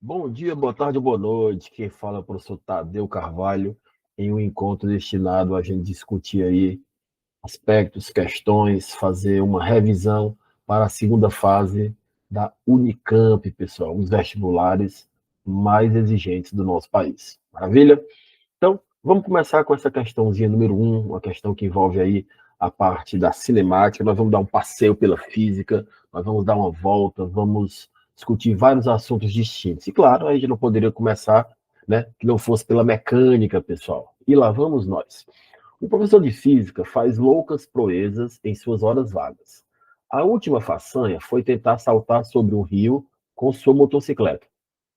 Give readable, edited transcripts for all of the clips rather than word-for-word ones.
Bom dia, boa tarde, boa noite. Quem fala é o professor Tadeu Carvalho, em um encontro destinado a gente discutir aí aspectos, questões, fazer uma revisão para a segunda fase da Unicamp, pessoal, os vestibulares mais exigentes do nosso país. Maravilha? Então, vamos começar com essa questãozinha número 1, uma questão que envolve aí a parte da cinemática. Nós vamos dar um passeio pela física, nós vamos dar uma volta, vamos discutir vários assuntos distintos. E claro, a gente não poderia começar, né, que não fosse pela mecânica, pessoal. E lá vamos nós. O professor de física faz loucas proezas em suas horas vagas. A última façanha foi tentar saltar sobre um rio com sua motocicleta.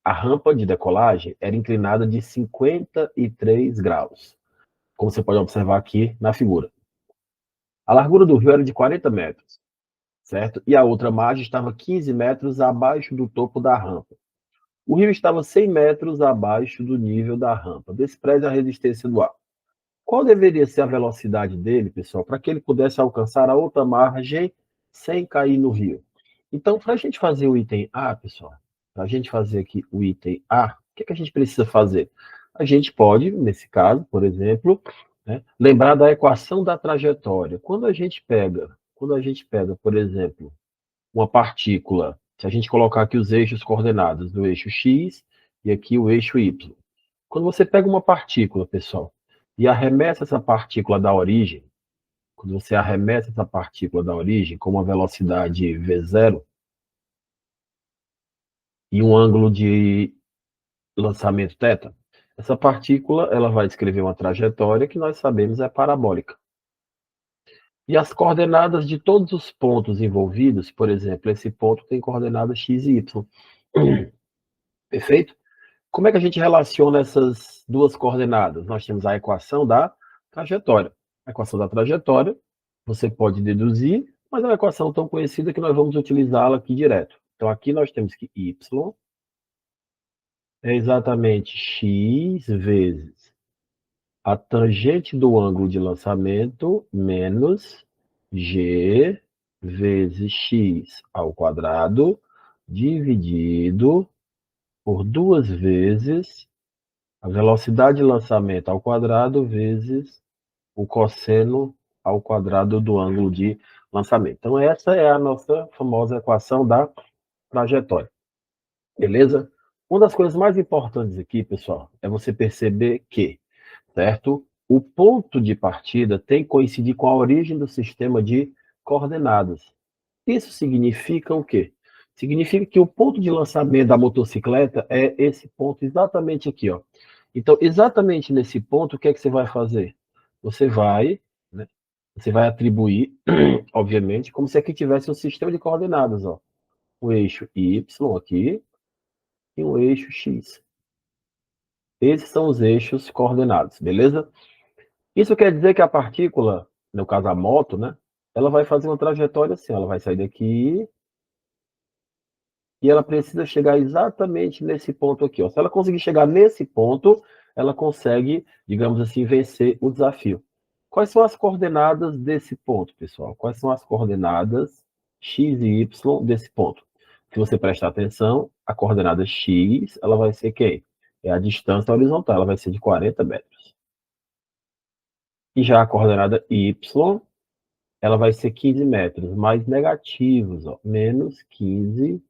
A rampa de decolagem era inclinada de 53 graus, como você pode observar aqui na figura. A largura do rio era de 40 metros, certo? E a outra margem estava 15 metros abaixo do topo da rampa. O rio estava 100 metros abaixo do nível da rampa. Despreze a resistência do ar. Qual deveria ser a velocidade dele, pessoal, para que ele pudesse alcançar a outra margem sem cair no rio? Então, para a gente fazer o item A, pessoal, para a gente fazer aqui o item A, o que a gente precisa fazer? A gente pode, nesse caso, por exemplo, né, lembrar da equação da trajetória. Quando a gente pega, por exemplo, uma partícula, se a gente colocar aqui os eixos coordenados do eixo x e aqui o eixo y. Quando você pega uma partícula, pessoal, e arremessa essa partícula da origem, quando você arremessa essa partícula da origem com uma velocidade v0 e um ângulo de lançamento θ, essa partícula ela vai descrever uma trajetória que nós sabemos é parabólica. E as coordenadas de todos os pontos envolvidos, por exemplo, esse ponto tem coordenadas x e y. Perfeito? Como é que a gente relaciona essas duas coordenadas? Nós temos a equação da trajetória. A equação da trajetória, você pode deduzir, mas é uma equação tão conhecida que nós vamos utilizá-la aqui direto. Então, aqui nós temos que y é exatamente x vezes a tangente do ângulo de lançamento menos g vezes x ao quadrado dividido por 2 vezes a velocidade de lançamento ao quadrado vezes o cosseno ao quadrado do ângulo de lançamento. Então, essa é a nossa famosa equação da trajetória. Beleza? Uma das coisas mais importantes aqui, pessoal, é você perceber que, certo? O ponto de partida tem que coincidir com a origem do sistema de coordenadas. Isso significa o quê? Significa que o ponto de lançamento da motocicleta é esse ponto exatamente aqui, ó. Então, exatamente nesse ponto, o que é que você vai fazer? Você vai, né, você vai atribuir, obviamente, como se aqui tivesse um sistema de coordenadas, ó. O eixo Y aqui e o eixo X. Esses são os eixos coordenados, beleza? Isso quer dizer que a partícula, no caso a moto, né, ela vai fazer uma trajetória assim, ela vai sair daqui e ela precisa chegar exatamente nesse ponto aqui, ó. Se ela conseguir chegar nesse ponto, ela consegue, digamos assim, vencer o desafio. Quais são as coordenadas desse ponto, pessoal? Quais são as coordenadas x e y desse ponto? Se você prestar atenção, a coordenada x, ela vai ser quem? É a distância horizontal, ela vai ser de 40 metros. E já a coordenada y, ela vai ser 15 metros, mais negativos, ó, menos 15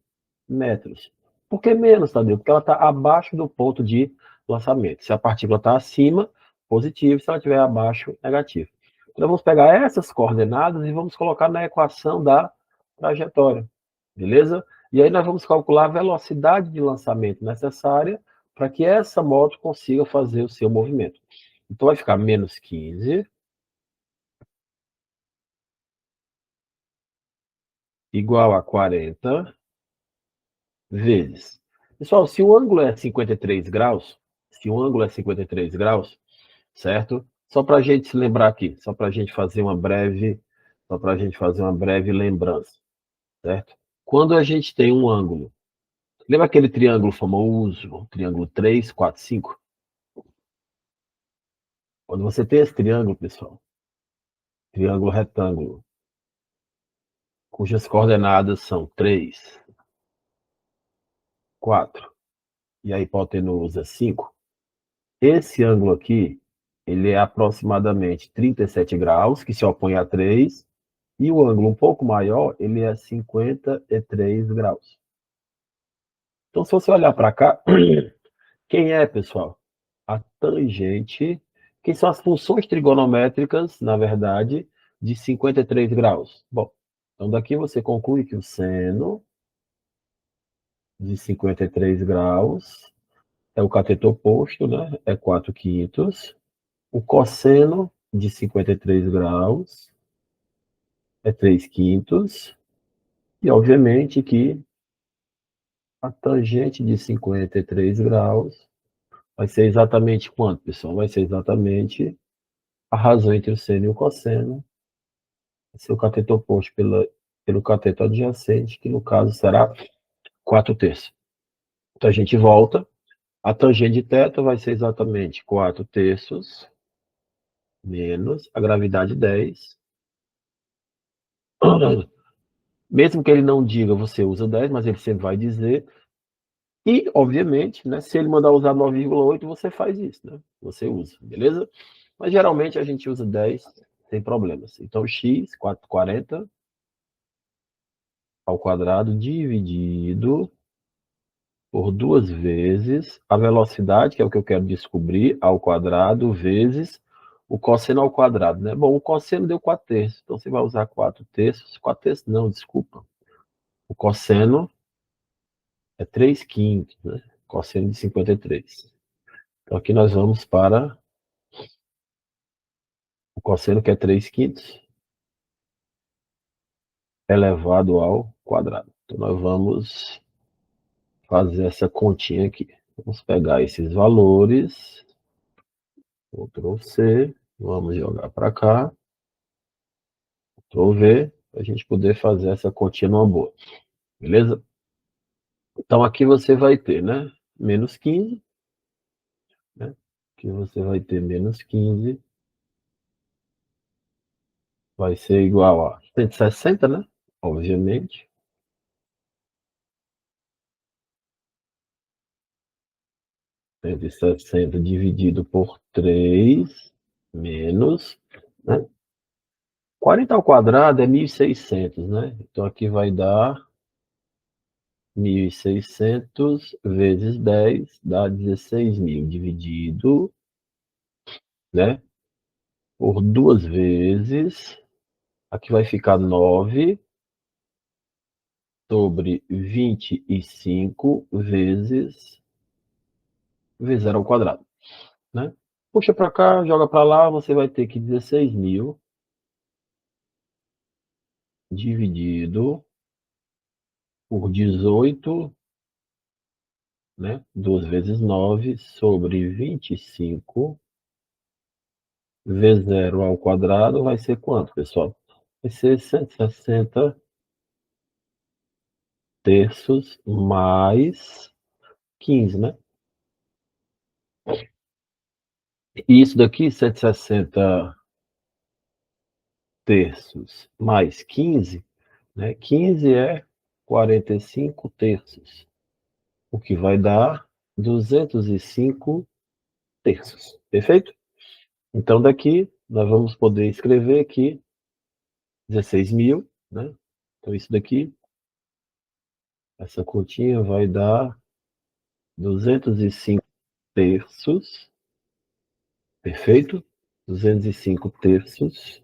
metros. Por que menos, Tadeu? Porque ela está abaixo do ponto de lançamento. Se a partícula está acima, positivo, se ela estiver abaixo, negativo. Então, vamos pegar essas coordenadas e vamos colocar na equação da trajetória, beleza? E aí nós vamos calcular a velocidade de lançamento necessária para que essa moto consiga fazer o seu movimento. Então, vai ficar menos 15 igual a 40 vezes. Pessoal, se o ângulo é 53 graus, certo? Só para a gente se lembrar aqui, só para a gente fazer uma breve lembrança, certo? Quando a gente tem um ângulo, lembra aquele triângulo famoso, o triângulo 3, 4, 5? Quando você tem esse triângulo, pessoal, triângulo retângulo, cujas coordenadas são 3, 4 e a hipotenusa 5, esse ângulo aqui, ele é aproximadamente 37 graus, que se opõe a 3, e o ângulo um pouco maior, ele é 53 graus. Então, se você olhar para cá, quem é, pessoal? A tangente, quem são as funções trigonométricas, na verdade, de 53 graus? Bom, então daqui você conclui que o seno de 53 graus é o cateto oposto, né? É 4/5. O cosseno de 53 graus é 3/5. E, obviamente, que a tangente de 53 graus vai ser exatamente quanto, pessoal? Vai ser exatamente a razão entre o seno e o cosseno. Vai ser o cateto oposto pelo cateto adjacente, que no caso será 4/3. Então a gente volta. A tangente de θ vai ser exatamente 4/3 menos a gravidade 10. Mesmo que ele não diga, você usa 10, mas ele sempre vai dizer. E, obviamente, né, se ele mandar usar 9,8, você faz isso, né? Você usa, beleza? Mas geralmente a gente usa 10 sem problemas. Então, x, 440 ao quadrado dividido por 2 vezes a velocidade, que é o que eu quero descobrir, ao quadrado, vezes o cosseno ao quadrado, né? Bom, o cosseno deu 4/3, então você vai usar 4/3. 4/3 não, desculpa. O cosseno é 3/5, né? Cosseno de 53. Então aqui nós vamos para o cosseno, que é 3/5 elevado ao quadrado. Então nós vamos fazer essa continha aqui. Vamos pegar esses valores, Ctrl C, vamos jogar para cá, Ctrl V, para a gente poder fazer essa continha numa boa. Beleza? Então aqui você vai ter, né? Menos 15, né? Aqui você vai ter menos 15, vai ser igual a 160, né? Obviamente. 160 dividido por 3, menos, né? 40 ao quadrado é 1.600, né? Então aqui vai dar 1.600 vezes 10, dá 16.000, dividido, né? Por 2 vezes, aqui vai ficar 9 sobre 25 vezes v0 ao quadrado, né? Puxa para cá, joga para lá, você vai ter que 16.000 dividido por 18, né? 2 vezes 9 sobre 25 v0 ao quadrado vai ser quanto, pessoal? Vai ser 160 terços mais 15, né? E isso daqui, 160 terços mais 15, né? 15 é 45 terços, o que vai dar 205 terços, perfeito? Então, daqui, nós vamos poder escrever aqui 16.000, né? Então, isso daqui, essa continha vai dar 205 terços, perfeito? 205 terços.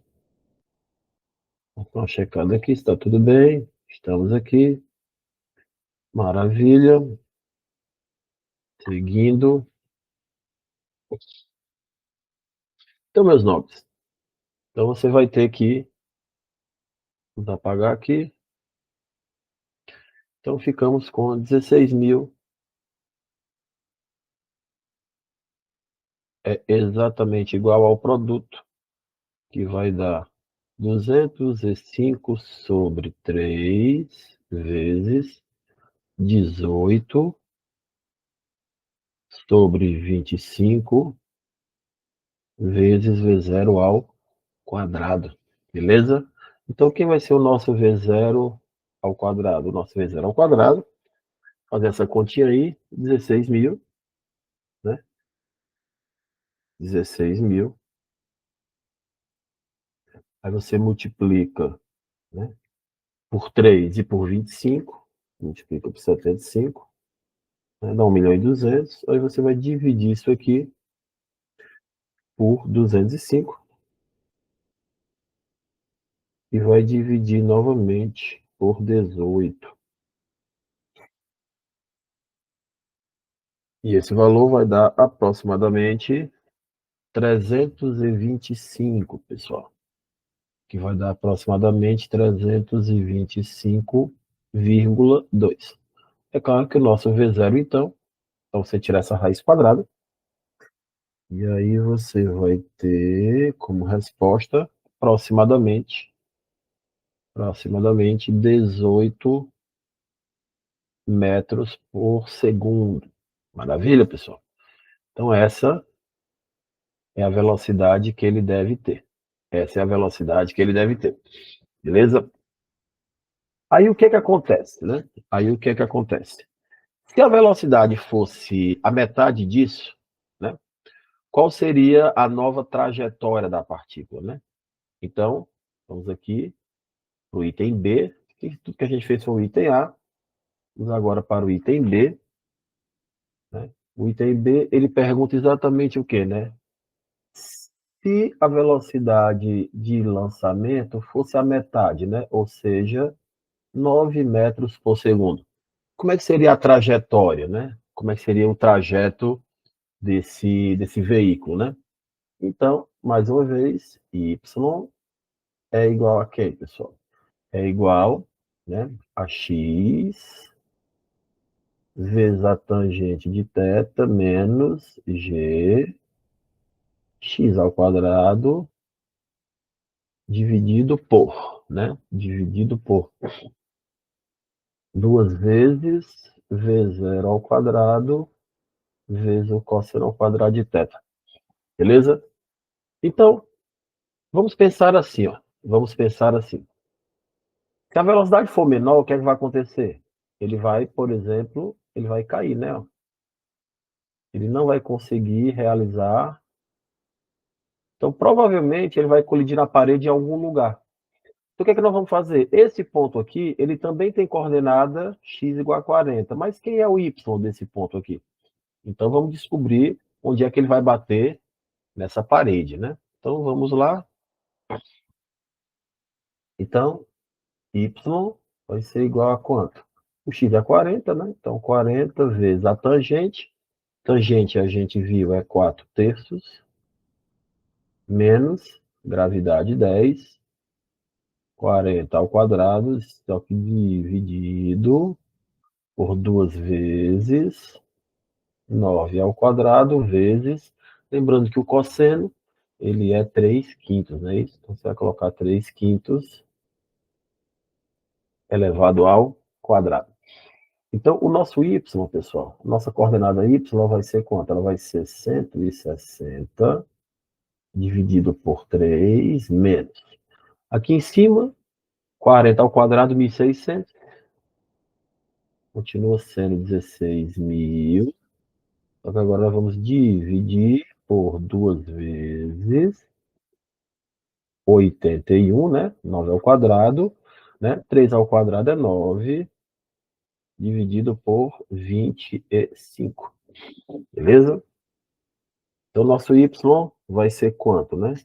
Vamos dar uma checada aqui, está tudo bem. Estamos aqui. Maravilha. Seguindo. Então, meus nobres, então você vai ter que vamos apagar aqui. Então, ficamos com 16.000. É exatamente igual ao produto, que vai dar 205 sobre 3 vezes 18 sobre 25 vezes V0 ao quadrado. Beleza? Então, quem vai ser o nosso V0 ao quadrado? O nosso V0 ao quadrado Fazer essa continha aí, 16 mil, né? 16 mil. Aí você multiplica, né, por 3 e por 25, multiplica por 75, né, dá 1.200.000. Aí você vai dividir isso aqui por 205 e vai dividir novamente por 18. E esse valor vai dar aproximadamente 325, pessoal. Que vai dar aproximadamente 325,2. É claro que o nosso V0, então você tirar essa raiz quadrada, e aí você vai ter como resposta aproximadamente 18 metros por segundo. Maravilha, pessoal? Então, essa é a velocidade que ele deve ter. Essa é a velocidade que ele deve ter. Beleza? Aí o que que acontece, né? Aí o que que acontece? Se a velocidade fosse a metade disso, né? Qual seria a nova trajetória da partícula, né? Então, vamos aqui para o item B. Tudo que a gente fez foi o item A. Vamos agora para o item B. Né? O item B, ele pergunta exatamente o que, né? Se a velocidade de lançamento fosse a metade, né? Ou seja, 9 metros por segundo. Como é que seria a trajetória, né? Como é que seria o trajeto desse veículo, né? Então, mais uma vez, y é igual a quem, pessoal? É igual, né, a x vezes a tangente de θ menos g x ao quadrado dividido por, né? Dividido por 2 vezes v0 ao quadrado vezes o cosseno ao quadrado de θ. Beleza? Então, vamos pensar assim, ó. Vamos pensar assim. Se a velocidade for menor, o que é que vai acontecer? Ele vai, por exemplo, ele vai cair, né? Ele não vai conseguir realizar. Então, provavelmente, ele vai colidir na parede em algum lugar. Então, o que é que nós vamos fazer? Esse ponto aqui, ele também tem coordenada x igual a 40. Mas quem é o y desse ponto aqui? Então, vamos descobrir onde é que ele vai bater nessa parede, né? Então, vamos lá. Então, y vai ser igual a quanto? O x é 40, né? Então, 40 vezes a tangente. Tangente, a gente viu, é 4 terços. Menos gravidade 10. 40 ao quadrado, só que dividido por 2 vezes 9 ao quadrado vezes, lembrando que o cosseno, ele é 3 quintos, não é isso? Então, você vai colocar 3 quintos elevado ao quadrado. Então, o nosso y, pessoal, nossa coordenada y vai ser quanto? Ela vai ser 160 dividido por 3 menos. Aqui em cima, 40 ao quadrado, 1.600. Continua sendo 16.000. Só que agora nós vamos dividir por 2 vezes 81, né? 9 ao quadrado, né? 3 ao quadrado é 9, dividido por 25. Beleza? Então, nosso y vai ser quanto, né?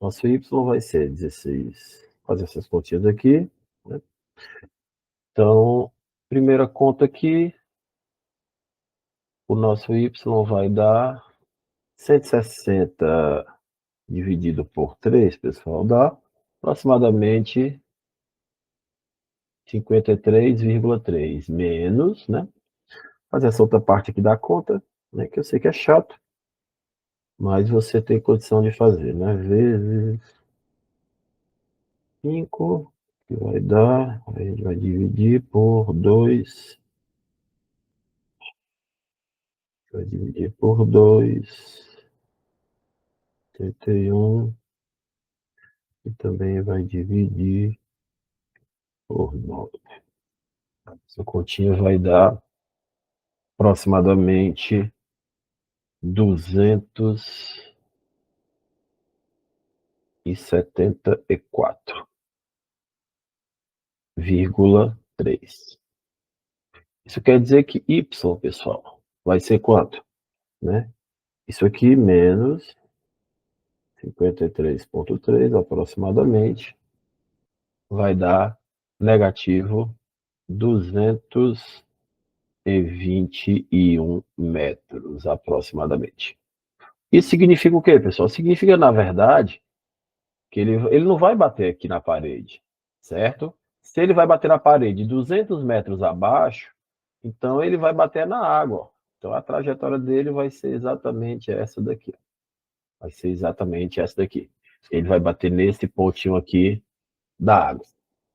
Nosso y vai ser 16. Fazer essas continhas aqui, né? Então, primeira conta aqui, o nosso y vai dar 160 dividido por 3, pessoal, dá aproximadamente 53,3 menos, né? Fazer essa outra parte aqui da conta, né? Que eu sei que é chato, mas você tem condição de fazer, né? Vezes 5, que vai dar, a gente vai dividir por 2, vai dividir por 2, 71, e também vai dividir por 9. Essa continha vai dar aproximadamente 274,3. Isso quer dizer que y, pessoal, vai ser quanto? Né? Isso aqui menos 53,3 aproximadamente vai dar negativo 221 metros aproximadamente. Isso significa o quê, pessoal? Significa, na verdade, que ele não vai bater aqui na parede, certo? Se ele vai bater na parede 200 metros abaixo, então ele vai bater na água. Então a trajetória dele vai ser exatamente essa daqui. Vai ser exatamente essa daqui. Ele vai bater nesse pontinho aqui da água.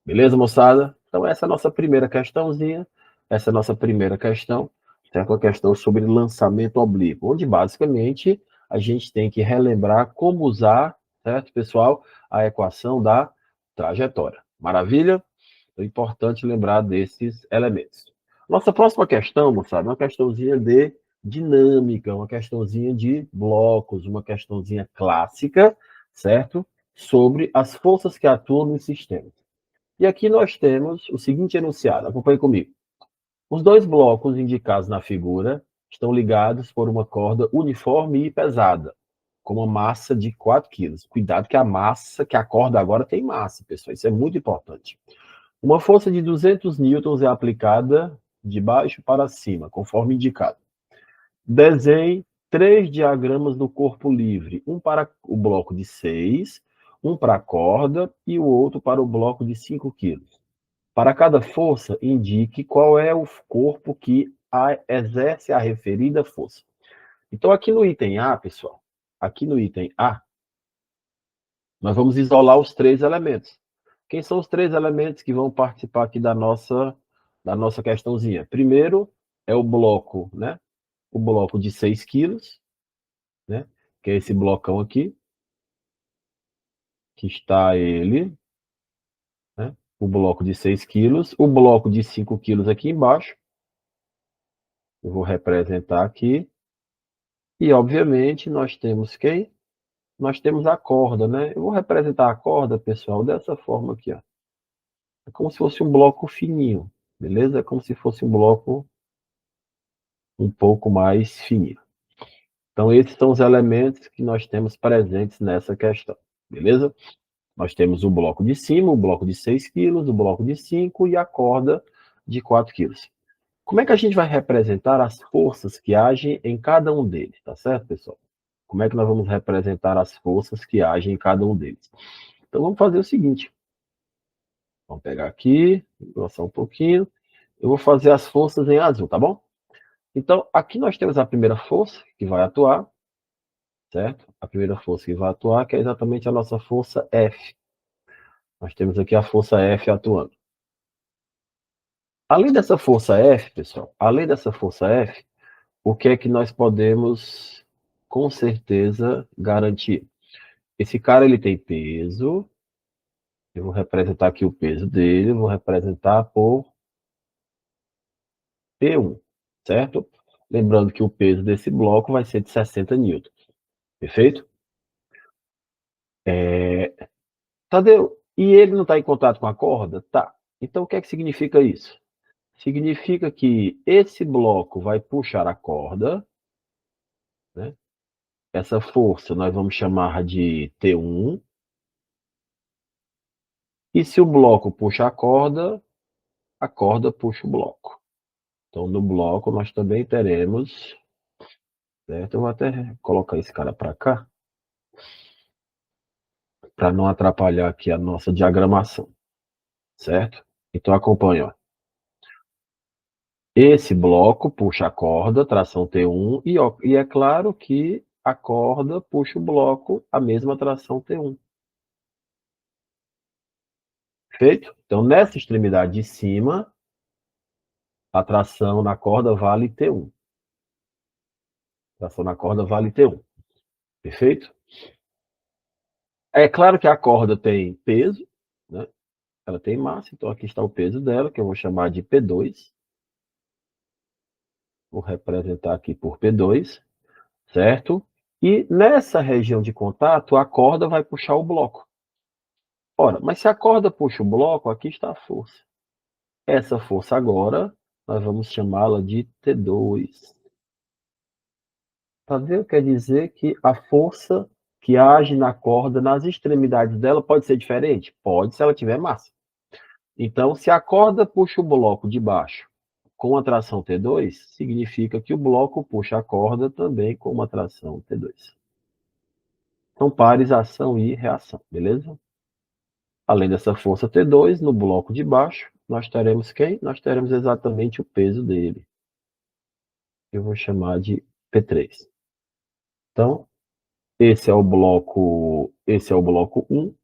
Beleza, moçada? Então essa é a nossa primeira questãozinha. Essa é a nossa primeira questão. Certo? Uma questão sobre lançamento oblíquo, onde basicamente a gente tem que relembrar como usar, certo, pessoal, a equação da trajetória. Maravilha? É importante lembrar desses elementos. Nossa próxima questão, moçada, é uma questãozinha de dinâmica, uma questãozinha de blocos, uma questãozinha clássica, certo? Sobre as forças que atuam nos sistemas. E aqui nós temos o seguinte enunciado, acompanhe comigo. Os dois blocos indicados na figura estão ligados por uma corda uniforme e pesada, com uma massa de 4 kg. Cuidado que a corda agora tem massa, pessoal, isso é muito importante. Uma força de 200 newtons é aplicada de baixo para cima, conforme indicado. Desenhe 3 diagramas do corpo livre, um para o bloco de 6, um para a corda e o outro para o bloco de 5 kg. Para cada força, indique qual é o corpo que exerce a referida força. Então, aqui no item A, pessoal, aqui no item A, nós vamos isolar os 3 elementos. Quem são os 3 elementos que vão participar aqui da nossa questãozinha? Primeiro é o bloco, né? O bloco de 6 quilos, né? Que é esse blocão aqui, que está ele, né? O bloco de 6 quilos, o bloco de 5 quilos aqui embaixo, eu vou representar aqui, e obviamente nós temos quem? Nós temos a corda, né? Eu vou representar a corda, pessoal, dessa forma aqui, ó. É como se fosse um bloco fininho, beleza? É como se fosse um bloco um pouco mais fininho. Então, esses são os elementos que nós temos presentes nessa questão, beleza? Nós temos o bloco de cima, o bloco de 6 quilos, o bloco de 5 e a corda de 4 quilos. Como é que a gente vai representar as forças que agem em cada um deles, tá certo, pessoal? Como é que nós vamos representar as forças que agem em cada um deles? Então, vamos fazer o seguinte. Vamos pegar aqui, engrossar um pouquinho. Eu vou fazer as forças em azul, tá bom? Então, aqui nós temos a primeira força que vai atuar, certo? A primeira força que vai atuar, que é exatamente a nossa força F. Nós temos aqui a força F atuando. Além dessa força F, pessoal, além dessa força F, o que é que nós podemos, com certeza, garantir? Esse cara, ele tem peso. Eu vou representar aqui o peso dele, vou representar por P1, certo? Lembrando que o peso desse bloco vai ser de 60 newtons. Perfeito? Tadeu, e ele não está em contato com a corda? Tá. Então, o que é que significa isso? Significa que esse bloco vai puxar a corda, né? Essa força nós vamos chamar de T1. E se o bloco puxa a corda puxa o bloco. Então, no bloco, nós também teremos, certo? Eu vou até colocar esse cara para cá, para não atrapalhar aqui a nossa diagramação, certo? Então, acompanha, ó. Esse bloco puxa a corda, tração T1, e é claro que a corda puxa o bloco, a mesma tração T1. Perfeito? Então, nessa extremidade de cima, a tração na corda vale T1. Tração na corda vale T1. Perfeito? É claro que a corda tem peso, né? Ela tem massa, então aqui está o peso dela, que eu vou chamar de P2. Vou representar aqui por P2, certo? E nessa região de contato, a corda vai puxar o bloco. Ora, mas se a corda puxa o bloco, aqui está a força. Essa força agora, nós vamos chamá-la de T2. Tá vendo? Quer dizer que a força que age na corda, nas extremidades dela, pode ser diferente? Pode, se ela tiver massa. Então, se a corda puxa o bloco de baixo com a tração T2, significa que o bloco puxa a corda também com uma tração T2. São pares ação e reação, beleza? Além dessa força T2, no bloco de baixo, nós teremos quem? Nós teremos exatamente o peso dele. Eu vou chamar de P3. Então, esse é o bloco 1.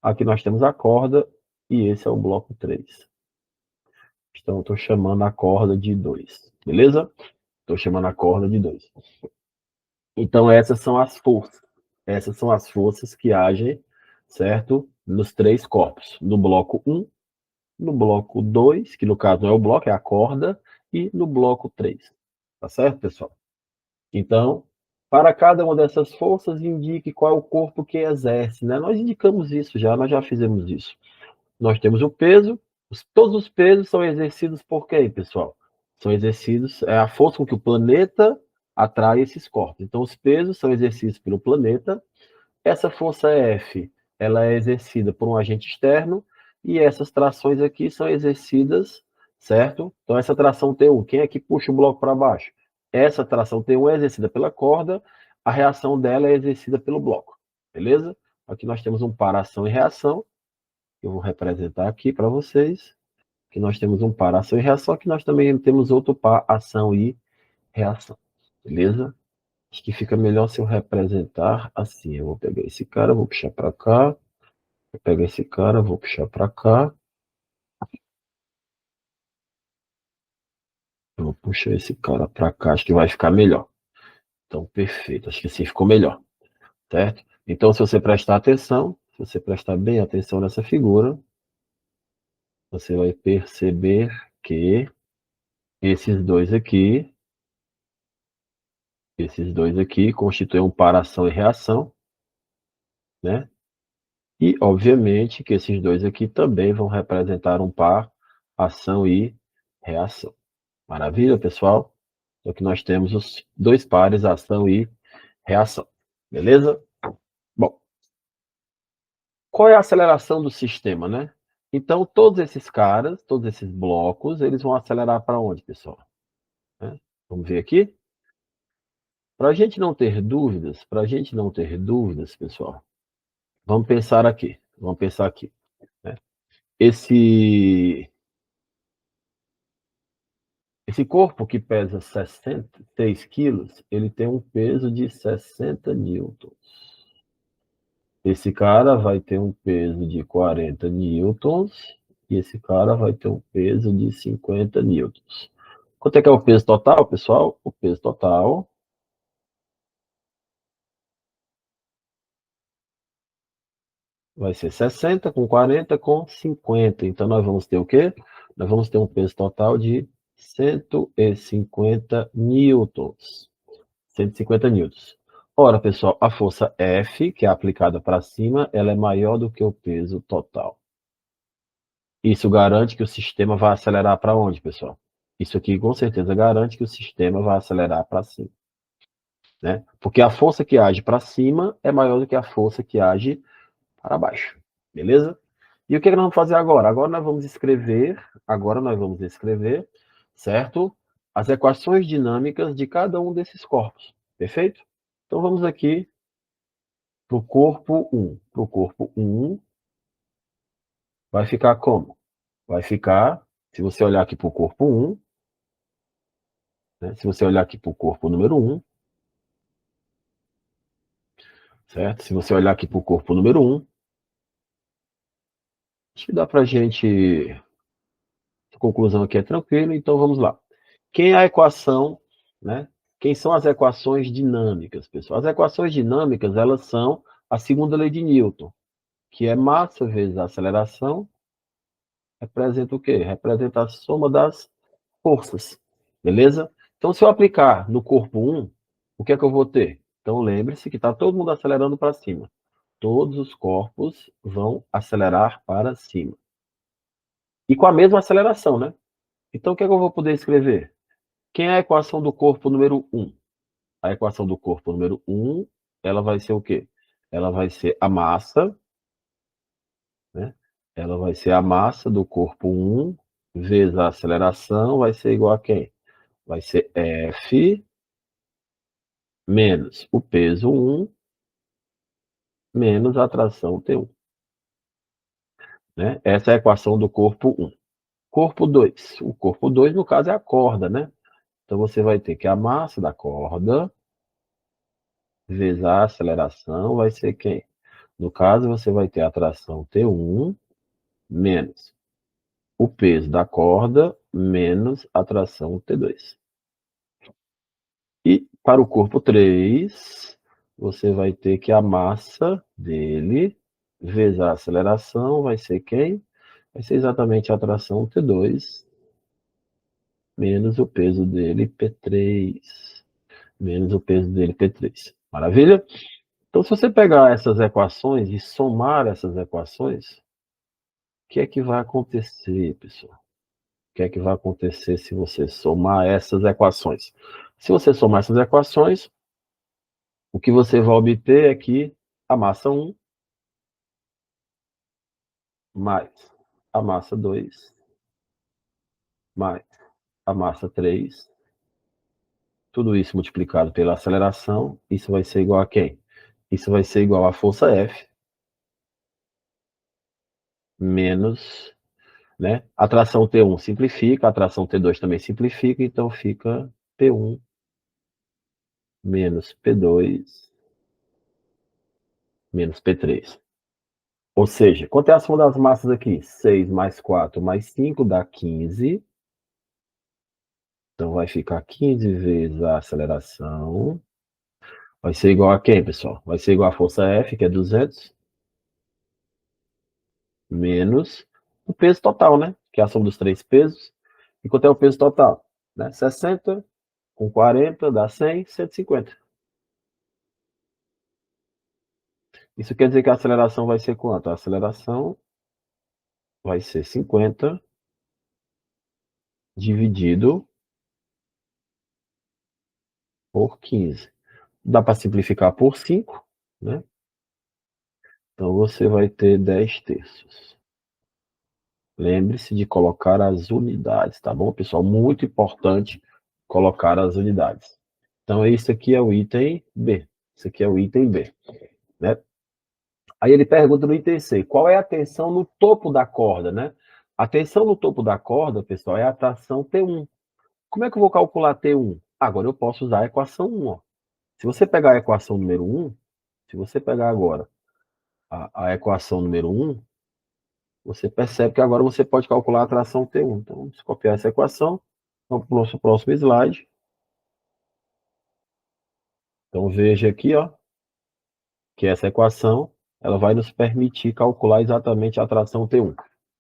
Aqui nós temos a corda e esse é o bloco 3. Então, estou chamando a corda de 2, beleza? Estou chamando a corda de 2. Então, essas são as forças. Essas são as forças que agem, certo? Nos 3 corpos. No bloco 1, no bloco 2, que no caso não é o bloco, é a corda, e no bloco 3. Tá certo, pessoal? Então, para cada uma dessas forças, indique qual é o corpo que exerce, né? Nós indicamos isso já, nós já fizemos isso. Nós temos o peso, todos os pesos são exercidos por quem, pessoal? São exercidos, é a força com que o planeta atrai esses corpos. Então, os pesos são exercidos pelo planeta. Essa força F, ela é exercida por um agente externo, e essas trações aqui são exercidas, certo? Então, essa tração T1, quem é que puxa o bloco para baixo? Essa tração T1 é exercida pela corda, a reação dela é exercida pelo bloco, beleza? Aqui nós temos um par ação e reação, eu vou representar aqui para vocês, que nós temos um par ação e reação, que nós também temos outro par ação e reação, beleza? Acho que fica melhor se eu representar assim. Eu vou pegar esse cara, vou puxar para cá. Vou pegar esse cara, vou puxar para cá. Eu vou puxar esse cara para cá, acho que vai ficar melhor. Então, perfeito. Acho que assim ficou melhor, certo? Então, se você prestar atenção, se você prestar bem atenção nessa figura, você vai perceber que esses dois aqui constituem um par ação e reação, né? E, obviamente, que esses dois aqui também vão representar um par ação e reação. Maravilha, pessoal? Então, aqui nós temos os 2 pares, ação e reação. Beleza? Bom, qual é a aceleração do sistema, né? Então, todos esses caras, todos esses blocos, eles vão acelerar para onde, pessoal? Né? Vamos ver aqui? Para a gente não ter dúvidas, pessoal, vamos pensar aqui. Né? Esse corpo que pesa 66 quilos, ele tem um peso de 60 newtons. Esse cara vai ter um peso de 40 newtons e esse cara vai ter um peso de 50 newtons. Quanto é que é o peso total, pessoal? O peso total vai ser 60 com 40 com 50. Então, nós vamos ter o quê? Nós vamos ter um peso total de 150 newtons. 150 newtons. Ora, pessoal, a força F, que é aplicada para cima, ela é maior do que o peso total. Isso garante que o sistema vai acelerar para onde, pessoal? Isso aqui com certeza garante que o sistema vai acelerar para cima, né? Porque a força que age para cima é maior do que a força que age para baixo, beleza? E o que nós vamos fazer agora? Agora nós vamos escrever, certo? As equações dinâmicas de cada um desses corpos, perfeito? Então vamos aqui para o corpo 1. Para o corpo 1, vai ficar como? Vai ficar, se você olhar aqui para o corpo 1, né? Se você olhar aqui para o corpo número 1, certo? Se você olhar aqui para o corpo número 1, acho que dá para a gente... A conclusão aqui é tranquila, então vamos lá. Quem é a equação, né? Quem são as equações dinâmicas, pessoal? As equações dinâmicas, elas são a segunda lei de Newton, que é massa vezes aceleração, representa o quê? Representa a soma das forças, beleza? Então, se eu aplicar no corpo 1, o que é que eu vou ter? Então, lembre-se que está todo mundo acelerando para cima. Todos os corpos vão acelerar para cima. E com a mesma aceleração, né? Então, o que é que eu vou poder escrever? Quem é a equação do corpo número 1? A equação do corpo número 1, ela vai ser o quê? Ela vai ser a massa, né? Ela vai ser a massa do corpo 1 vezes a aceleração, vai ser igual a quem? Vai ser F menos o peso 1 menos a tração T1. Né? Essa é a equação do corpo 1. Corpo 2. O corpo 2, no caso, é a corda, né? Então, você vai ter que a massa da corda vezes a aceleração vai ser quem? No caso, você vai ter a tração T1 menos o peso da corda menos a tração T2. E para o corpo 3, você vai ter que a massa dele vezes a aceleração vai ser quem? Vai ser exatamente a tração T2 menos o peso dele, P3. Menos o peso dele, P3. Maravilha? Então, se você pegar essas equações e somar essas equações, o que é que vai acontecer, pessoal? O que é que vai acontecer se você somar essas equações? Se você somar essas equações, o que você vai obter é que a massa 1 mais a massa 2 mais a massa 3, tudo isso multiplicado pela aceleração, isso vai ser igual a quem? Isso vai ser igual à força F menos, né? A tração T1 simplifica, a tração T2 também simplifica, então fica P1 menos P2 menos P3. Ou seja, quanto é a soma das massas aqui? 6 mais 4 mais 5 dá 15. Então vai ficar 15 vezes a aceleração. Vai ser igual a quem, pessoal? Vai ser igual a força F, que é 200, menos o peso total, né? Que é a soma dos três pesos. E quanto é o peso total? Né? 60 com 40 dá 100, 150. Isso quer dizer que a aceleração vai ser quanto? A aceleração vai ser 50 dividido por 15. Dá para simplificar por 5, né? Então você vai ter 10 terços. Lembre-se de colocar as unidades, tá bom, pessoal? Muito importante colocar as unidades. Então, esse aqui é o item B. Esse aqui é o item B, né? Aí ele pergunta no item C, qual é a tensão no topo da corda, né? A tensão no topo da corda, pessoal, é a tração T1. Como é que eu vou calcular T1? Agora eu posso usar a equação 1, ó. Se você pegar a equação número 1, se você pegar agora a equação número 1, você percebe que agora você pode calcular a tração T1. Então, vamos copiar essa equação. Vamos para o nosso próximo slide. Então, veja aqui, ó, que essa equação ela vai nos permitir calcular exatamente a tração T1.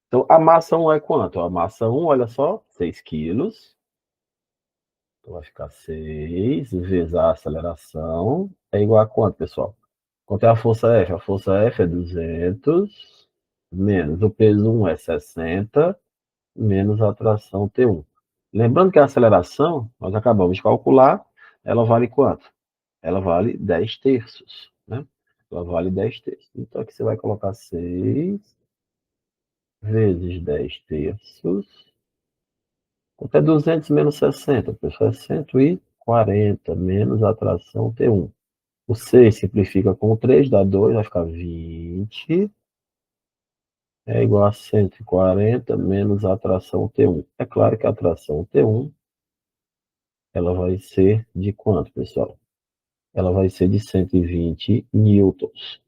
Então, a massa 1 é quanto? A massa 1, olha só, 6 quilos. Então, vai ficar 6 vezes a aceleração. É igual a quanto, pessoal? Quanto é a força F? A força F é 200, menos o peso 1 é 60, menos a tração T1. Lembrando que a aceleração, nós acabamos de calcular, ela vale quanto? Ela vale 10 terços, né? Ela vale 10 terços. Então, aqui você vai colocar 6 vezes 10 terços. Quanto é 200 menos 60? Pessoal, é 140 menos a tração T1. O 6 simplifica com 3, dá 2, vai ficar 20. É igual a 140 menos a tração T1. É claro que a tração T1 ela vai ser de quanto, pessoal? Ela vai ser de 120 newtons.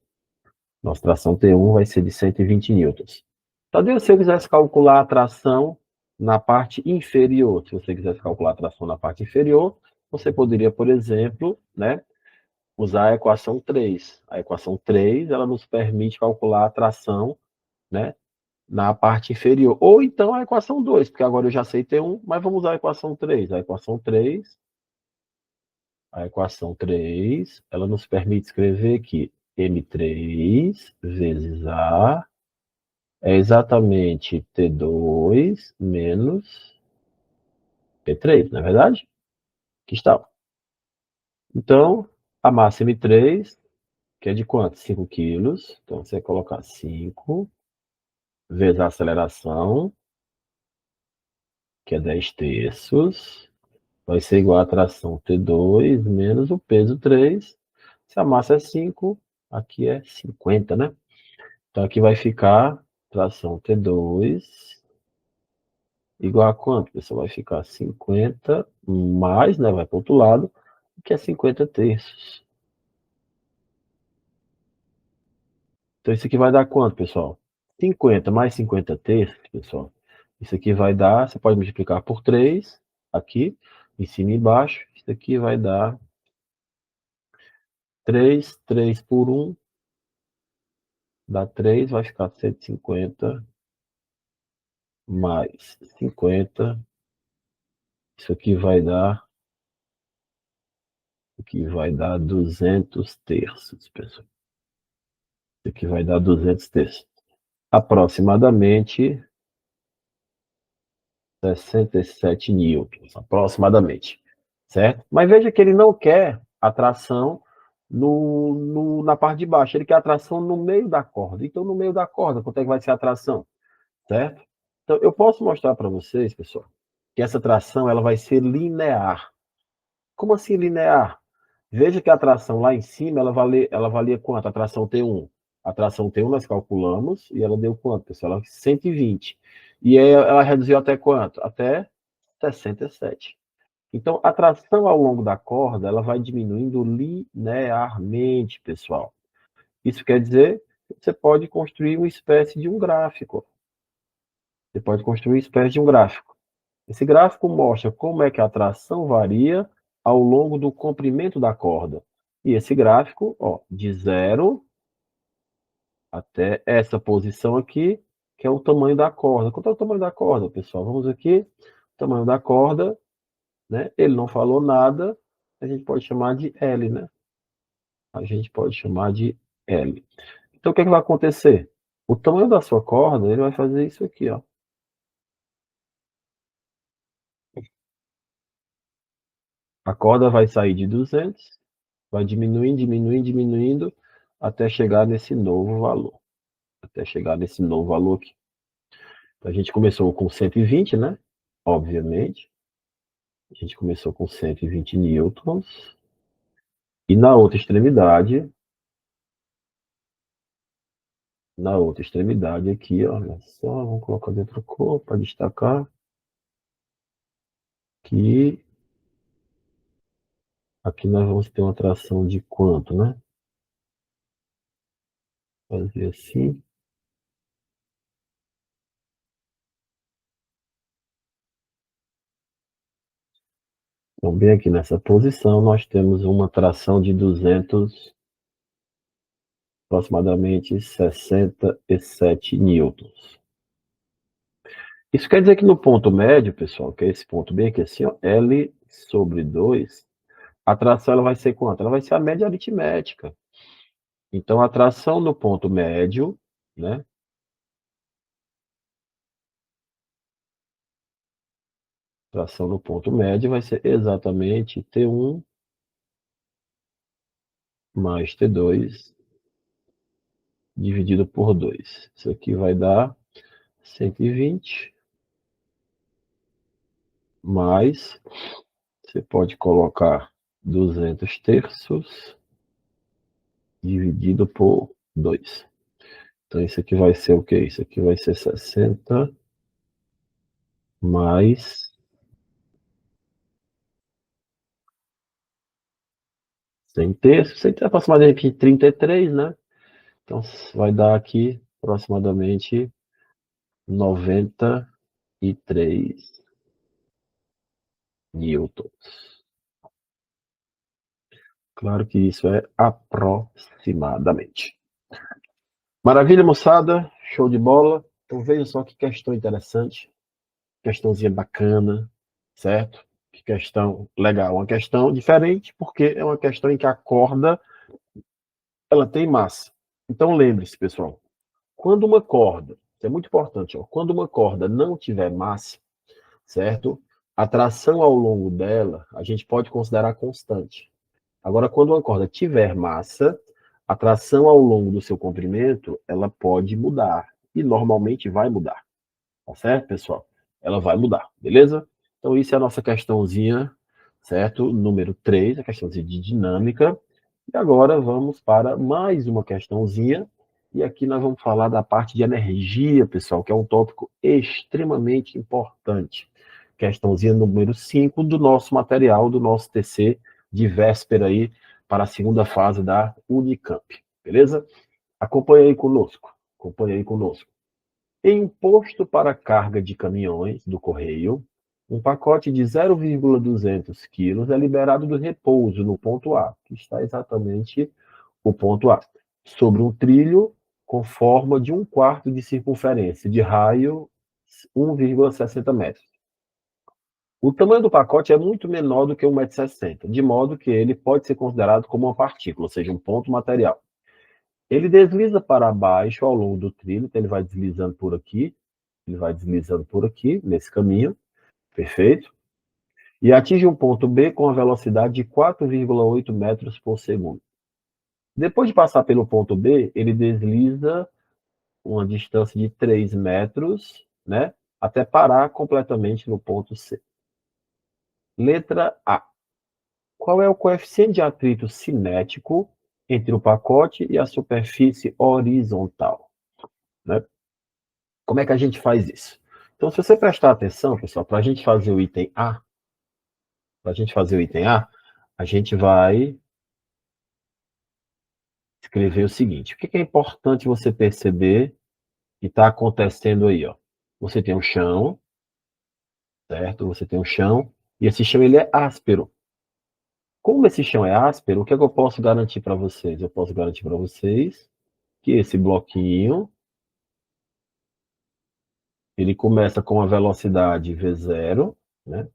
Nossa tração T1 vai ser de 120 newtons. Tadeu, se eu quisesse calcular a tração na parte inferior, se você quisesse calcular a tração na parte inferior, você poderia, por exemplo, né, usar a equação 3. A equação 3, ela nos permite calcular a tração, né, na parte inferior. Ou então a equação 2, porque agora eu já sei T1, mas vamos usar a equação 3. A equação três, ela nos permite escrever que M3 vezes A é exatamente T2 menos P3, não é verdade? Aqui está. Então, a massa M3, que é de quanto? 5 quilos. Então, você vai colocar 5 vezes a aceleração, que é 10 terços, vai ser igual a tração T2 menos o peso 3. Se a massa é 5, aqui é 50, né? Então, aqui vai ficar tração T2 igual a quanto? Pessoal, vai ficar 50 mais, né? Vai para o outro lado, que é 50 terços. Então, isso aqui vai dar quanto, pessoal? 50 mais 50 terços, pessoal. Isso aqui vai dar, você pode multiplicar por 3, aqui, em cima e embaixo. Isso aqui vai dar 3 por 1, dá 3, vai ficar 150 mais 50. Isso aqui vai dar, aqui vai dar 200 terços, pessoal. Isso aqui vai dar 200 terços. Aproximadamente 67 newtons, aproximadamente, certo? Mas veja que ele não quer a tração na parte de baixo, ele quer a tração no meio da corda. Então, no meio da corda, quanto é que vai ser a tração, certo? Então, eu posso mostrar para vocês, pessoal, que essa tração ela vai ser linear. Como assim linear? Veja que a tração lá em cima, ela valia quanto? A tração T1. A tração T1 nós calculamos e ela deu quanto, pessoal? Ela 120. E aí ela reduziu até quanto? Até 67. Então, a tração ao longo da corda, ela vai diminuindo linearmente, pessoal. Isso quer dizer que você pode construir uma espécie de um gráfico. Você pode construir uma espécie de um gráfico. Esse gráfico mostra como é que a tração varia ao longo do comprimento da corda. E esse gráfico, ó, de 0 até essa posição aqui, que é o tamanho da corda. Quanto é o tamanho da corda, pessoal? Vamos aqui. O tamanho da corda, né? Ele não falou nada, a gente pode chamar de L, né? A gente pode chamar de L. Então, o que é que vai acontecer? O tamanho da sua corda, ele vai fazer isso aqui, ó. A corda vai sair de 200, vai diminuindo, diminuindo, diminuindo, até chegar nesse novo valor. Até chegar nesse novo valor aqui. Então, a gente começou com 120, né? Obviamente. A gente começou com 120 newtons. E na outra extremidade aqui, ó, olha só, vamos colocar dentro do corpo para destacar que aqui nós vamos ter uma tração de quanto, né? Fazer assim. Então, bem aqui nessa posição, nós temos uma tração de 200, aproximadamente 67 newtons. Isso quer dizer que no ponto médio, pessoal, que é esse ponto bem aqui assim, ó, L sobre 2, a tração ela vai ser quanto? Ela vai ser a média aritmética. Então, a tração no ponto médio, né? Tração no ponto médio vai ser exatamente T1 mais T2 dividido por 2. Isso aqui vai dar 120 mais, você pode colocar 200 terços dividido por 2. Então, isso aqui vai ser o quê? Isso aqui vai ser 60 mais 100 terços. 100 é aproximadamente 33, né? Então, vai dar aqui aproximadamente 93 newtons. Claro que isso é aproximadamente. Maravilha, moçada. Show de bola. Então veja só que questão interessante, questãozinha bacana, certo? Que questão legal, uma questão diferente, porque é uma questão em que a corda ela tem massa. Então lembre-se, pessoal, quando uma corda, isso é muito importante, ó, quando uma corda não tiver massa, certo? A tração ao longo dela, a gente pode considerar constante. Agora, quando uma corda tiver massa, a tração ao longo do seu comprimento, ela pode mudar. E normalmente vai mudar. Tá certo, pessoal? Ela vai mudar, beleza? Então, isso é a nossa questãozinha, certo? Número 3, a questãozinha de dinâmica. E agora vamos para mais uma questãozinha. E aqui nós vamos falar da parte de energia, pessoal, que é um tópico extremamente importante. Questãozinha número 5 do nosso material, do nosso TC de véspera aí, para a segunda fase da Unicamp. Beleza? Acompanhe aí conosco. Acompanhe aí conosco. Em imposto para carga de caminhões do correio, um pacote de 0,200 quilos é liberado do repouso no ponto A, que está exatamente o ponto A, sobre um trilho com forma de 1/4 de circunferência, de raio 1,60 metros. O tamanho do pacote é muito menor do que 1,60 m, de modo que ele pode ser considerado como uma partícula, ou seja, um ponto material. Ele desliza para baixo ao longo do trilho, então ele vai deslizando por aqui, nesse caminho, perfeito? E atinge um ponto B com a velocidade de 4,8 metros por segundo. Depois de passar pelo ponto B, ele desliza uma distância de 3 metros, né? Até parar completamente no ponto C. Letra A. Qual é o coeficiente de atrito cinético entre o pacote e a superfície horizontal? Né? Como é que a gente faz isso? Então, se você prestar atenção, pessoal, para a gente fazer o item A, a gente vai escrever o seguinte. O que é importante você perceber que está acontecendo aí? Ó? Você tem um chão, certo? Você tem um chão, e esse chão ele é áspero. Como esse chão é áspero, o que é que eu posso garantir para vocês? Eu posso garantir para vocês que esse bloquinho, ele começa com a velocidade V0, né?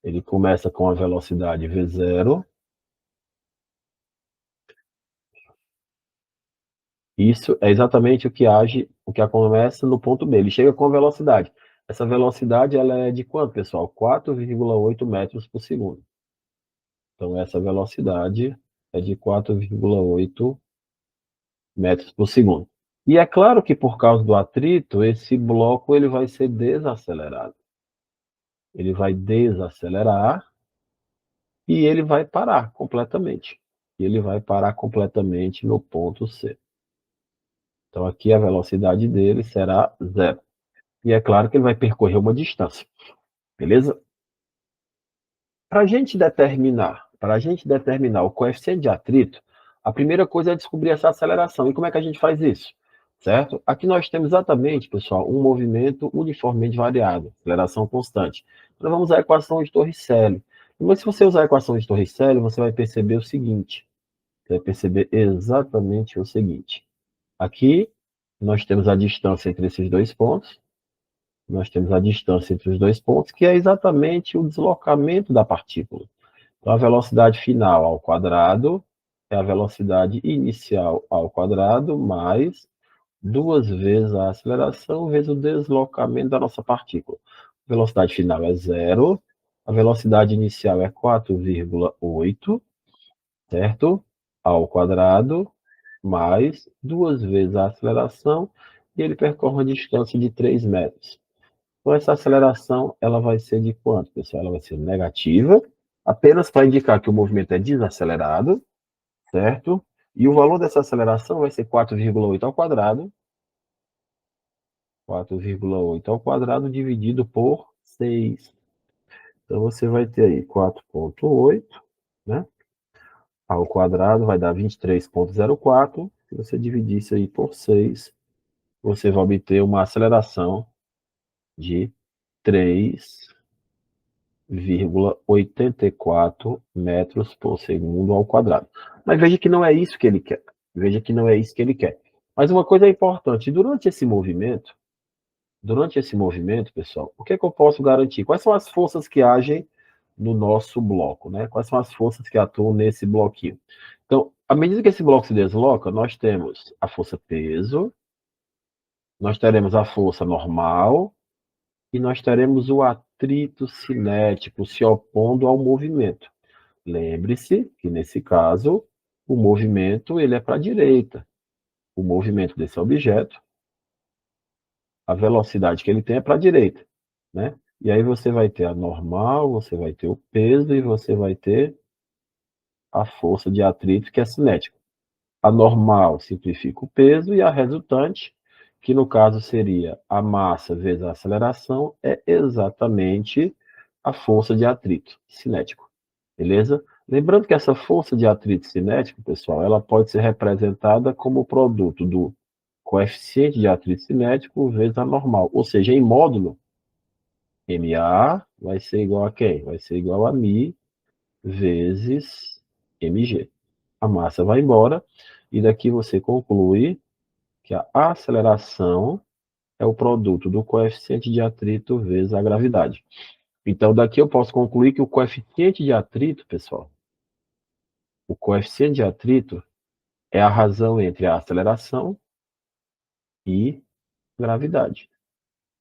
Ele começa com a velocidade V0. Isso é exatamente o que acontece no ponto B. Ele chega com velocidade. Essa velocidade ela é de quanto, pessoal? 4,8 metros por segundo. Então, essa velocidade é de 4,8 metros por segundo. E é claro que por causa do atrito, esse bloco ele vai ser desacelerado. Ele vai desacelerar e ele vai parar completamente. E ele vai parar completamente no ponto C. Então, aqui a velocidade dele será 0. E é claro que ele vai percorrer uma distância. Beleza? Para a gente determinar o coeficiente de atrito, a primeira coisa é descobrir essa aceleração. E como é que a gente faz isso? Certo? Aqui nós temos exatamente, pessoal, um movimento uniformemente variado, aceleração constante. Então vamos à equação de Torricelli. Mas se você usar a equação de Torricelli, você vai perceber o seguinte. Você vai perceber exatamente o seguinte. Aqui nós temos a distância entre esses dois pontos. Nós temos a distância entre os dois pontos, que é exatamente o deslocamento da partícula. Então, a velocidade final ao quadrado é a velocidade inicial ao quadrado mais 2 vezes a aceleração vezes o deslocamento da nossa partícula. A velocidade final é 0, a velocidade inicial é 4,8, certo? Ao quadrado, mais 2 vezes a aceleração, e ele percorre uma distância de 3 metros. Então, essa aceleração ela vai ser de quanto, pessoal? Ela vai ser negativa, apenas para indicar que o movimento é desacelerado, certo? E o valor dessa aceleração vai ser 4,8 ao quadrado, 4,8 ao quadrado dividido por 6. Então, você vai ter aí 4,8, né? Ao quadrado vai dar 23,04. Se você dividir isso aí por 6, você vai obter uma aceleração de 3,84 metros por segundo ao quadrado. Mas veja que não é isso que ele quer. Veja que não é isso que ele quer. Mas uma coisa é importante, durante esse movimento, Durante esse movimento, pessoal, o que é que eu posso garantir? Quais são as forças que agem no nosso bloco, né? Quais são as forças que atuam nesse bloquinho? Então, à medida que esse bloco se desloca, nós temos a força peso, nós teremos a força normal e nós teremos o atrito cinético se opondo ao movimento. Lembre-se que, nesse caso, o movimento ele é para a direita. O movimento desse objeto, a velocidade que ele tem é para a direita, né? E aí você vai ter a normal, você vai ter o peso e você vai ter a força de atrito, que é cinética. A normal simplifica o peso e a resultante, que no caso seria a massa vezes a aceleração, é exatamente a força de atrito cinético. Beleza? Lembrando que essa força de atrito cinético, pessoal, ela pode ser representada como o produto do coeficiente de atrito cinético vezes a normal. Ou seja, em módulo, MA vai ser igual a quem? Vai ser igual a μ vezes mg. A massa vai embora e daqui você conclui que a aceleração é o produto do coeficiente de atrito vezes a gravidade. Então, daqui eu posso concluir que o coeficiente de atrito, pessoal, o coeficiente de atrito é a razão entre a aceleração e gravidade.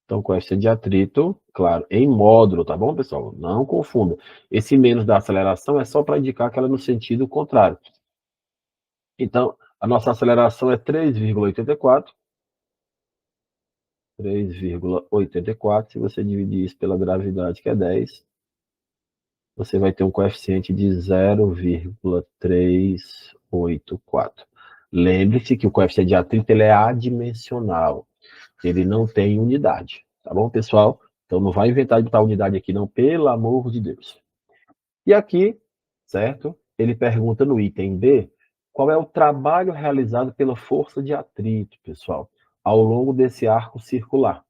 Então, coeficiente de atrito, claro, em módulo, tá bom, pessoal? Não confunda. Esse menos da aceleração é só para indicar que ela é no sentido contrário. Então, a nossa aceleração é 3,84. 3,84. Se você dividir isso pela gravidade, que é 10, você vai ter um coeficiente de 0,384. Lembre-se que o coeficiente de atrito ele é adimensional. Ele não tem unidade. Tá bom, pessoal? Então não vai inventar de botar unidade aqui, não, pelo amor de Deus. E aqui, certo? Ele pergunta no item B, qual é o trabalho realizado pela força de atrito, pessoal, ao longo desse arco circular.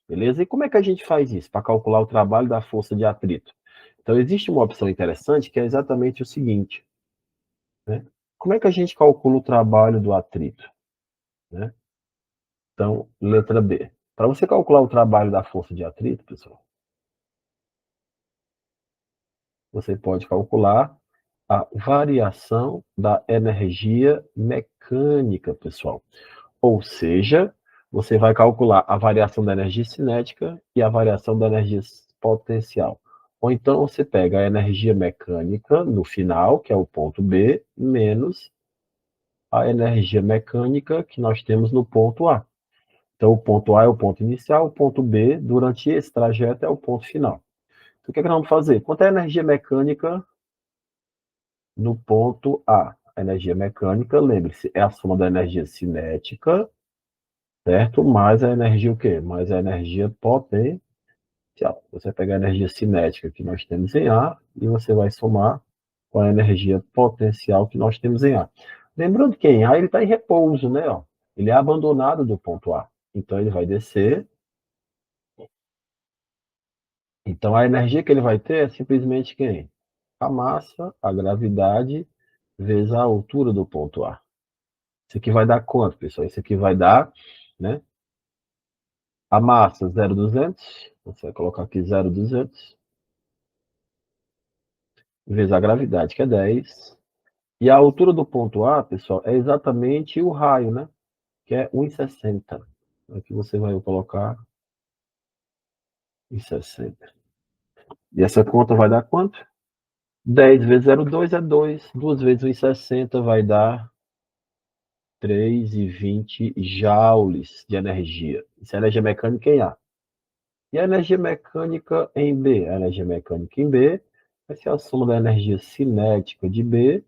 Beleza? E como é que a gente faz isso para calcular o trabalho da força de atrito? Então, existe uma opção interessante que é exatamente o seguinte, né? Como é que a gente calcula o trabalho do atrito, né? Então, letra B. Para você calcular o trabalho da força de atrito, pessoal, você pode calcular a variação da energia mecânica, pessoal. Ou seja, você vai calcular a variação da energia cinética e a variação da energia potencial. Ou então você pega a energia mecânica no final, que é o ponto B, menos a energia mecânica que nós temos no ponto A. Então, o ponto A é o ponto inicial, o ponto B, durante esse trajeto, é o ponto final. Então, o que é que nós vamos fazer? Quanto é a energia mecânica no ponto A? A energia mecânica, lembre-se, é a soma da energia cinética, certo? Mais a energia o quê? Mais a energia potencial. Você pega a energia cinética que nós temos em A e você vai somar com a energia potencial que nós temos em A. Lembrando que em A ele está em repouso, né? Ó. Ele é abandonado do ponto A. Então ele vai descer. Então a energia que ele vai ter é simplesmente quem? A massa, a gravidade, vezes a altura do ponto A. Isso aqui vai dar quanto, pessoal? Isso aqui vai dar, né? A massa 0,200. Você vai colocar aqui 0,200 vezes a gravidade, que é 10. E a altura do ponto A, pessoal, é exatamente o raio, né? Que é 1,60. Aqui você vai colocar 1,60. E essa conta vai dar quanto? 10 vezes 0,2 é 2. 2 vezes 1,60 vai dar 3,20 joules de energia. Isso é energia mecânica em A. E a energia mecânica em B? A energia mecânica em B vai ser a soma da energia cinética de B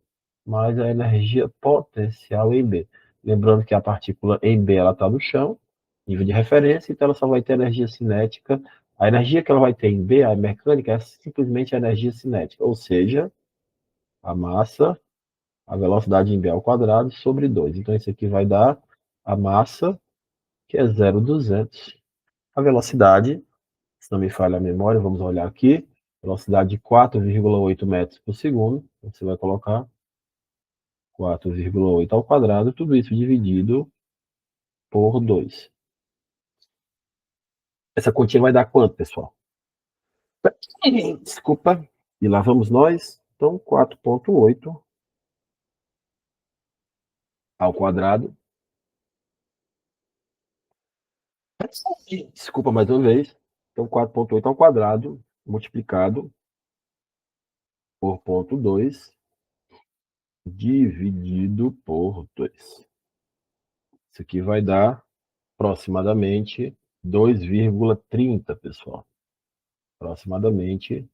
mais a energia potencial em B. Lembrando que a partícula em B ela está no chão, nível de referência, então ela só vai ter energia cinética. A energia que ela vai ter em B, a mecânica, é simplesmente a energia cinética, ou seja, a massa, a velocidade em B ao quadrado sobre 2. Então isso aqui vai dar a massa, que é 0,200. A velocidade, se não me falha a memória, vamos olhar aqui, velocidade de 4,8 metros por segundo, você vai colocar 4,8 ao quadrado, tudo isso dividido por 2. Essa continha vai dar quanto, pessoal? Desculpa. E lá vamos nós. Então, 4,8 ao quadrado. Desculpa mais uma vez. Então, 4,8 ao quadrado multiplicado por 0,2 dividido por 2. Isso aqui vai dar aproximadamente 2,30, pessoal. Aproximadamente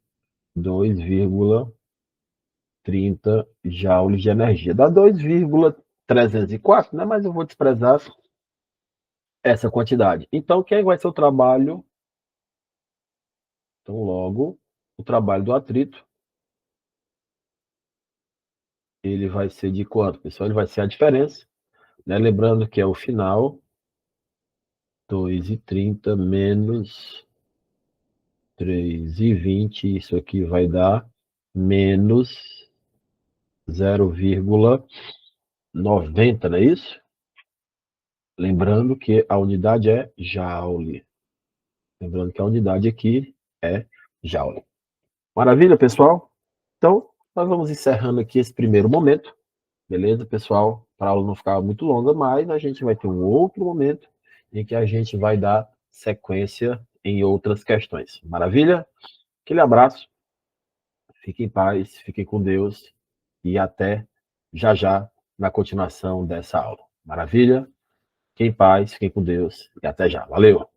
2,30 joules de energia. Dá 2,304, né? Mas eu vou desprezar essa quantidade. Então, quem vai ser o trabalho? Então, logo, o trabalho do atrito, ele vai ser de quanto, pessoal? Ele vai ser a diferença, né? Lembrando que é o final, 2,30 menos 3,20, isso aqui vai dar menos 0,90, não é isso? Lembrando que a unidade é joule. Lembrando que a unidade aqui é joule. Maravilha, pessoal? Então, nós vamos encerrando aqui esse primeiro momento. Beleza, pessoal? Para a aula não ficar muito longa, mas a gente vai ter um outro momento em que a gente vai dar sequência em outras questões. Maravilha? Aquele abraço. Fiquem em paz, fiquem com Deus e até já já na continuação dessa aula. Maravilha? Fiquem em paz, fiquem com Deus e até já. Valeu!